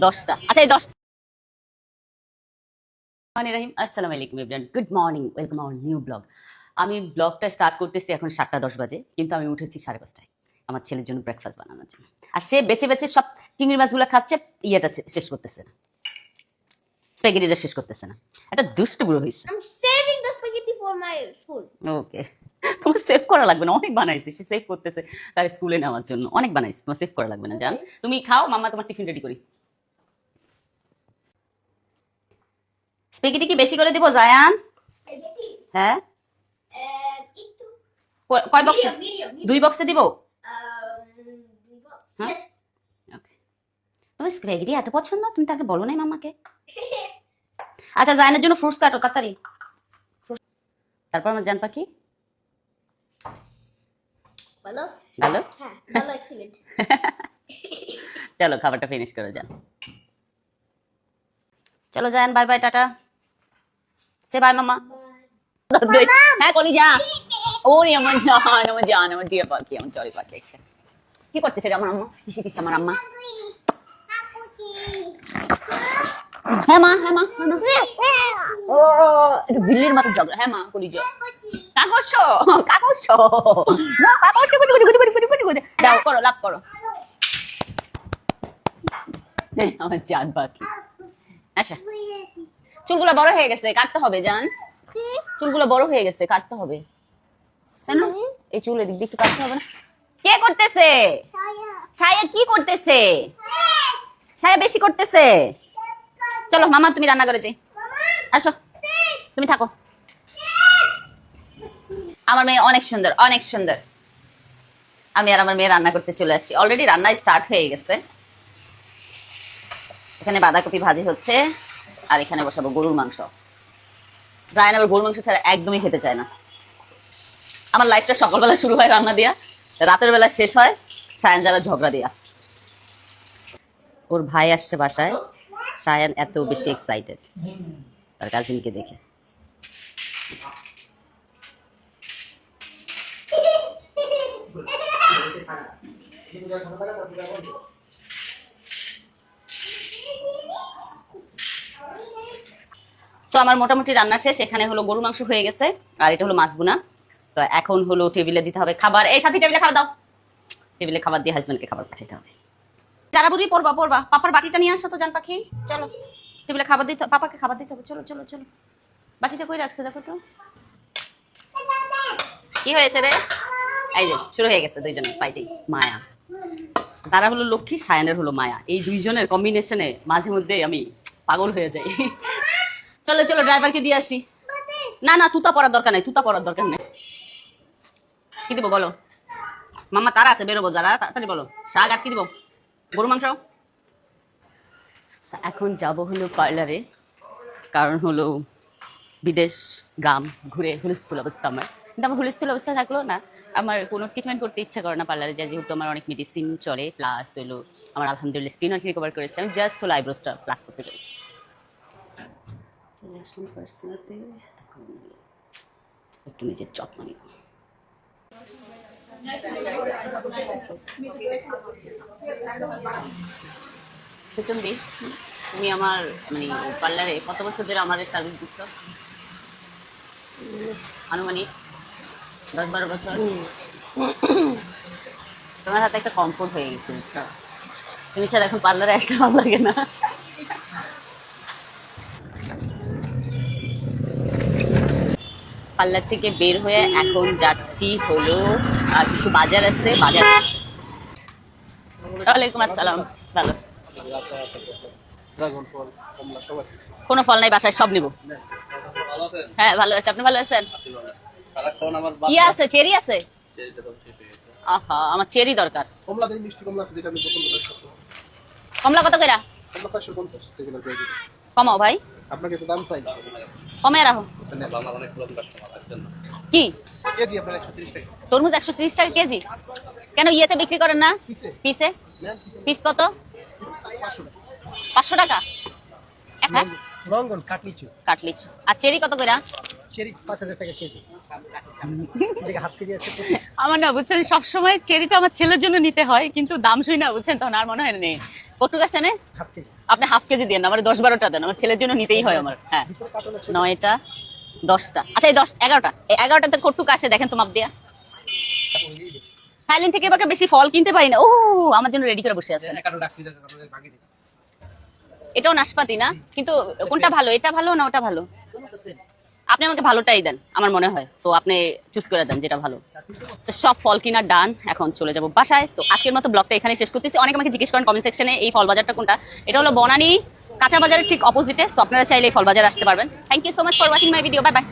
10টা। আচ্ছা এই 10টা। রহিম আসসালামু আলাইকুম everyone, good morning, welcome our new blog. আমি ব্লগটা স্টার্ট করতেছি এখন 7টা 10 বাজে, কিন্তু আমি উঠেছি 5:30টায় আমার ছেলের জন্য ব্রেকফাস্ট বানানোর জন্য। আর সে বেছে বেছে সব চিংড়ি মাছগুলো খাচ্ছে, ইয়েটা শেষ করতেছে না, স্প্যাগেটিটা শেষ করতেছে না। একটা দুষ্ট বুড়ো হয়েছে। I'm saving the spaghetti for my school. ওকে, তোমার সেভ করা লাগবে না, অনেক বানাইছি। সে সেভ করতেছে তার স্কুলে নেওয়ার জন্য, অনেক বানাইছি, তোমার সেভ করা লাগবে না। জান তুমি খাও, মামা তোমার টিফিন রেডি করি। স্প্যাগেটি কি বেশি করে দিব জায়ান? Spaghetti? হ্যাঁ, Itu. কয় বক্সে? Medium. 2 বক্সে দিব। Yes. ওকে, তোমার স্প্যাগেটি এত পছন্দ, তুমি তাকে বলো নাই মামাকে? আচ্ছা, জায়ানের জন্য ফ্রুটস কাটো তাড়াতাড়ি। তারপর আমার জান পাখি Hello? ভালো। Hello, excellent. চলো খাবারটা ফিনিশ করে যান। চলো জায়ান, বাই বাই, টাটা। সে বাই মামা। হ্যাঁ কলি যা। ওরে আমার জান, আমার জান, আমার জিয়া পাখি, আমার জয় পাখি। কি করতেছে রে আমার আম্মা? টিসি টিসি আমার আম্মা। হ্যাঁ মা, হ্যাঁ মা, হ্যাঁ মা। ও এটা বিল্লির মতো ঝগড়া। হ্যাঁ মা কলি যা। কাগজ কাগজ না, কাগজ দাও, করো লাভ করো। আমার জান পাখি। আচ্ছা, চুলগুলো বড় হয়ে গেছে, কাটতে হবে জান। চুলগুলো বড় হয়ে গেছে, কাটতে হবে। তাই না? এই চুল এদিক দিয়ে একটু কাটতে হবে না? কে করতেছে? ছায়া কি করতেছে? ছায়া বেশি করতেছে। চলো মামা, তুমি রান্না করে যাই। আসো, তুমি থাকো। আমার মেয়ে অনেক সুন্দর, অনেক সুন্দর। আমি আর আমার মেয়ে রান্না করতে চলে আসছি। অলরেডি রান্না স্টার্ট হয়ে গেছে। এখানে বাঁধাকপি ভাজি হচ্ছে, আর এখানে বসাবো গরুর মাংস। রায়ন আবার গরুর মাংস ছাড়া একদমই খেতে চায় না। আমার লাইফটা সকালবেলা শুরু হয় রান্না দিয়া, রাতের বেলা শেষ হয় সায়ান যারা ঝগড়া দিয়া। ওর ভাই আসছে বাসায়, সায়ান এত বেশি এক্সাইটেড তার কাজিনকে দেখে। তো আমার মোটামুটি রান্না শেষ। এখানে হলো গরু মাংস হয়ে গেছে, আর এটা হলো মাছ ভুনা। তো এখন হলো টেবিলে দিতে হবে খাবার। এই সাথে টেবিলে খাবার দাও। টেবিলে খাবার দিয়ে হাজবেন্ডকে খাবার পাঠাতে হবে। যারা বুড়ি পড়বা পড়বা, পাপার বাটিটা নিয়ে আসো তো জান পাখি। চলো টেবিলে খাবার দিতে, পাপাকে খাবার দিতে হবে। চলো চলো চলো, বাটিটা কই রাখছে দেখো তো। কি হয়েছে রে? এই যে শুরু হয়ে গেছে দুইজনের ফাইটিং। মায়া, যারা হলো লক্ষ্মী, সায়ানের হলো মায়া। এই দুইজনের কম্বিনেশনে মাঝে মধ্যে আমি পাগল হয়ে যাই। চলো চলো, ড্রাইভারকে দিয়ে আসি। না না, তুতা পড়ার দরকার নেই, তুতা পড়ার দরকার নেই। কি দিব বলো মামা? তারা আছে, বেরোবো যারা, তাড়াতাড়ি বলো। শাক আর কি দিব? গরু মাংস। এখন যাব হলো পার্লারে, কারণ হলো বিদেশ গ্রাম ঘুরে হুলস্থুল অবস্থা আমার। কিন্তু আমার হুলস্থুল অবস্থা থাকলো না, আমার কোনো ট্রিটমেন্ট করতে ইচ্ছা করে না পার্লারে যায়, যেহেতু আমার অনেক মেডিসিন চলে, প্লাস হলো আমার আলহামদুলিল্লাহ স্কিন অনেক রিকভার করেছে। আমি জাস্ট হলো আইব্রোসটা প্লাক করতে চাই। চলে আসলাম পার্সোনালতে, এখন একটু নিজের যত্ন নিব। সুচন্দি, তুমি আমার মানে পার্লারে কত বছর ধরে আমার সার্ভিস দিচ্ছ? আনুমানিক 10-12 বছর। তোমার হাতে একটা কমফোর্ট হয়ে গেছে, বুঝছো? তুমি ছাড়া এখন পার্লারে আসলে ভালো লাগে না। পার্লার থেকে বের হয়ে এখন যাচ্ছি হলো আর কিছু বাজার আছে, বাজার। ওয়ালাইকুম আসসালাম। ভালো আছি। কোনো ফল নাই বাসায়, সব নিব। হ্যাঁ ভালো আছে, আপনি ভালো আছেন? কি আছে? চেরি আছে? আহা, আমার চেরি দরকার। কমলা কত করে? কমাও ভাই, আপনাকে তো দাম চাই। কমে রাখো। কি কেজি আপনার 130 টাকা। তরমুজ 130 টাকা কেজি? কেন ইয়েতে বিক্রি করেন না পিসে? পিস কত? 500 টাকা। হ্যাঁ রঙ্গন কাটলিচু। কাটলিচু। আর চেরি কত করে? চেরি 5000 টাকা কেজি। জায়গা হাফ কেজি আছে আমার না বুঝছেন সবসময় চেরিটা আমার ছেলের জন্য নিতে হয়, কিন্তু দাম শুই না বুঝছেন, তখন আর মনে হয় নেই কটুক আছে না। হাফ কেজি আপনি হাফ কেজি দেন, আমার 10-12টা দেন, আমার ছেলের জন্য নিতেই হয় আমার। হ্যাঁ, ভিতরে কার্টন আছে 9টা 10টা, আচ্ছা এই 11টা, এই 11টাতে কটুক আসে দেখেন তো মাপ দিয়া। থাইল্যান্ড থেকে এবার বেশি ফল কিনতে পারি না। ও আমার জন্য রেডি করে বসে আছে। কার্টন রাখছি কার্টনের ভাগে দিই এটাও নাশপাতি না, কিন্তু কোনটা ভালো, এটা ভালো না ওটা ভালো? আপনি আমাকে ভালোটাই দেন আমার মনে হয়, সো আপনি চুজ করে দেন যেটা ভালো। তো সব ফল কিনা ডান, এখন চলে যাব বাসায়। সো আজকের মতো ব্লগটা এখানে শেষ করতেছি। অনেকে আমাকে জিজ্ঞেস করেন কমেন্ট সেকশনে এই ফল বাজারটা কোনটা। এটা হলো বনানী কাঁচা বাজারের ঠিক অপোজিটে, সো আপনারা চাইলে এই ফল বাজারে আসতে পারবেন। Thank you so much for watching my video, bye by.